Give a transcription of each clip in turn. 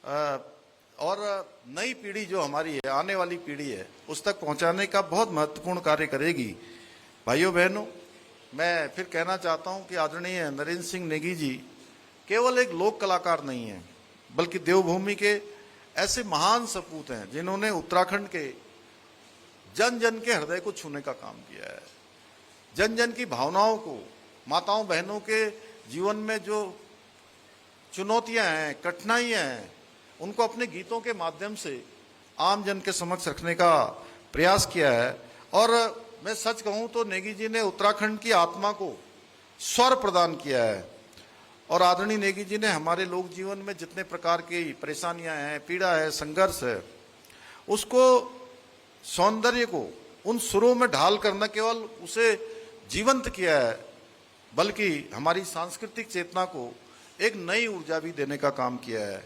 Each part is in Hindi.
अ, और नई पीढ़ी जो हमारी है, आने वाली पीढ़ी है, उस तक पहुंचाने का बहुत महत्वपूर्ण कार्य करेगी। भाइयों बहनों, मैं फिर कहना चाहता हूं कि आदरणीय नरेंद्र सिंह नेगी जी केवल एक लोक कलाकार नहीं है, बल्कि देवभूमि के ऐसे महान सपूत हैं जिन्होंने उत्तराखंड के जन जन के हृदय को छूने का काम किया है। जन जन की भावनाओं को, माताओं बहनों के जीवन में जो चुनौतियां हैं, कठिनाइयां हैं, उनको अपने गीतों के माध्यम से आम जन के समक्ष रखने का प्रयास किया है। और मैं सच कहूं तो नेगी जी ने उत्तराखंड की आत्मा को स्वर प्रदान किया है। और आदरणीय नेगी जी ने हमारे लोक जीवन में जितने प्रकार की परेशानियां हैं, पीड़ा है, संघर्ष है, उसको, सौंदर्य को उन सुरों में ढाल कर न केवल उसे जीवंत किया है, बल्कि हमारी सांस्कृतिक चेतना को एक नई ऊर्जा भी देने का काम किया है।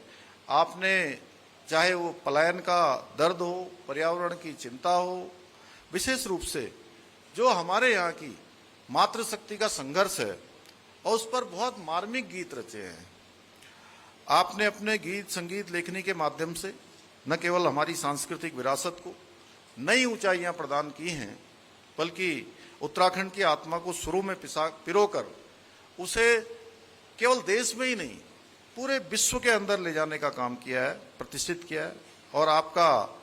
आपने, चाहे वो पलायन का दर्द हो, पर्यावरण की चिंता हो, विशेष रूप से जो हमारे यहाँ की मातृशक्ति का संघर्ष है, और उस पर बहुत मार्मिक गीत रचे हैं। आपने अपने गीत संगीत लेखनी के माध्यम से न केवल हमारी सांस्कृतिक विरासत को नई ऊंचाइयां प्रदान की हैं, बल्कि उत्तराखंड की आत्मा को सुरों में पिरोकर उसे केवल देश में ही नहीं, पूरे विश्व के अंदर ले जाने का काम किया है, प्रतिष्ठित किया है। और आपका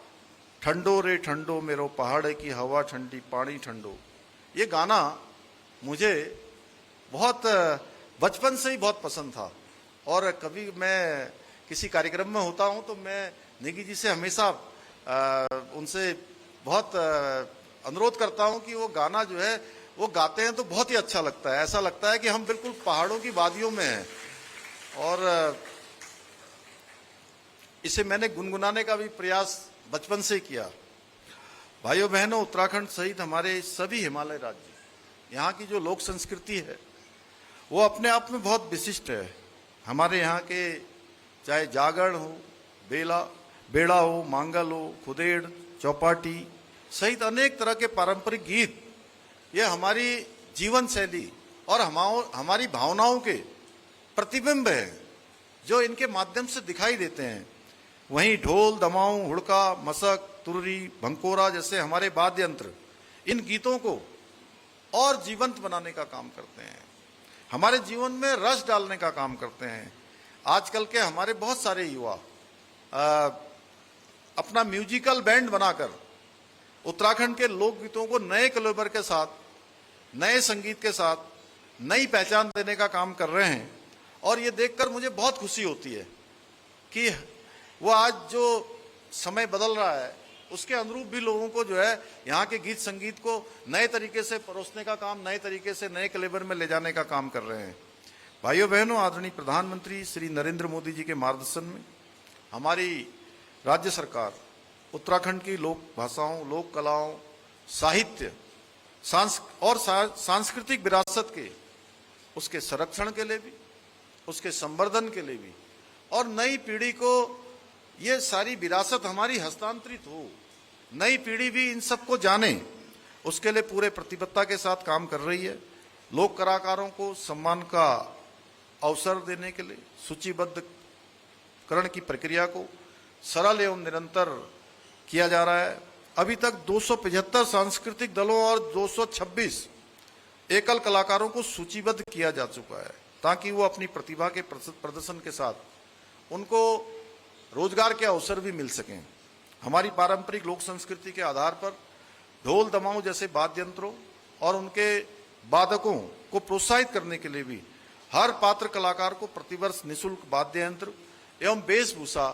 ठंडो रे ठंडो मेरो पहाड़ की हवा ठंडी पानी ठंडो, ये गाना मुझे बहुत बचपन से ही बहुत पसंद था। और कभी मैं किसी कार्यक्रम में होता हूं तो मैं नेगी जी से हमेशा उनसे बहुत अनुरोध करता हूं कि वो गाना जो है वो गाते हैं तो बहुत ही अच्छा लगता है। ऐसा लगता है कि हम बिल्कुल पहाड़ों की वादियों में हैं। और इसे मैंने गुनगुनाने का भी प्रयास बचपन से किया। भाइयों बहनों, उत्तराखंड सहित हमारे सभी हिमालय राज्य, यहाँ की जो लोक संस्कृति है वो अपने आप में बहुत विशिष्ट है। हमारे यहाँ के चाहे जागरण हो, बेड़ा हो, मांगल हो, खुदेड़, चौपाटी सहित अनेक तरह के पारंपरिक गीत, ये हमारी जीवन शैली और हमारी भावनाओं के प्रतिबिंब हैं जो इनके माध्यम से दिखाई देते हैं। वहीं ढोल, दमाऊं, हुड़का, मसक, तुर्री, भंकोरा जैसे हमारे वाद्य यंत्र इन गीतों को और जीवंत बनाने का काम करते हैं, हमारे जीवन में रस डालने का काम करते हैं। आजकल के हमारे बहुत सारे युवा अपना म्यूजिकल बैंड बनाकर उत्तराखंड के लोकगीतों को नए कलेवर के साथ, नए संगीत के साथ नई पहचान देने का काम कर रहे हैं। और ये देखकर मुझे बहुत खुशी होती है कि वो आज जो समय बदल रहा है उसके अनुरूप भी लोगों को जो है यहाँ के गीत संगीत को नए तरीके से परोसने का काम, नए तरीके से नए कलेवर में ले जाने का काम कर रहे हैं। भाइयों बहनों, आदरणीय प्रधानमंत्री श्री नरेंद्र मोदी जी के मार्गदर्शन में हमारी राज्य सरकार उत्तराखंड की लोक भाषाओं, लोक कलाओं, साहित्य और सांस्कृतिक विरासत के उसके संरक्षण के लिए भी, उसके संवर्धन के लिए भी, और नई पीढ़ी को ये सारी विरासत हमारी हस्तांतरित हो, नई पीढ़ी भी इन सबको जाने, उसके लिए पूरे प्रतिबद्धता के साथ काम कर रही है। लोक कलाकारों को सम्मान का अवसर देने के लिए सूचीबद्धकरण की प्रक्रिया को सरल एवं निरंतर किया जा रहा है। अभी तक 275 सांस्कृतिक दलों और 226 एकल कलाकारों को सूचीबद्ध किया जा चुका है, ताकि वो अपनी प्रतिभा के प्रदर्शन के साथ उनको रोजगार के अवसर भी मिल सकें। हमारी पारंपरिक लोक संस्कृति के आधार पर ढोल, दमाऊं जैसे वाद्य यंत्रों और उनके वादकों को प्रोत्साहित करने के लिए भी हर पात्र कलाकार को प्रतिवर्ष निःशुल्क वाद्य यंत्र एवं वेशभूषा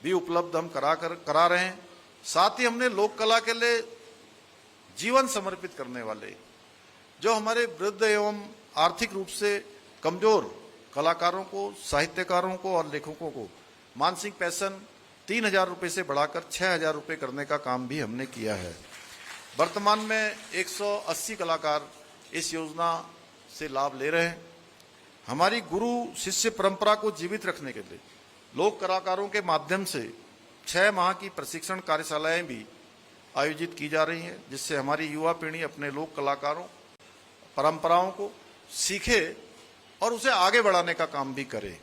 भी उपलब्ध हम करा रहे हैं। साथ ही हमने लोक कला के लिए जीवन समर्पित करने वाले जो हमारे वृद्ध एवं आर्थिक रूप से कमजोर कलाकारों को, साहित्यकारों को और लेखकों को मानसिक पेंशन 3,000 रुपये से बढ़ाकर 6,000 रुपये करने का काम भी हमने किया है। वर्तमान में 180 कलाकार इस योजना से लाभ ले रहे हैं। हमारी गुरु शिष्य परंपरा को जीवित रखने के लिए लोक कलाकारों के माध्यम से 6 माह की प्रशिक्षण कार्यशालाएं भी आयोजित की जा रही हैं, जिससे हमारी युवा पीढ़ी अपने लोक कलाकारों, परंपराओं को सीखे और उसे आगे बढ़ाने का काम भी करे।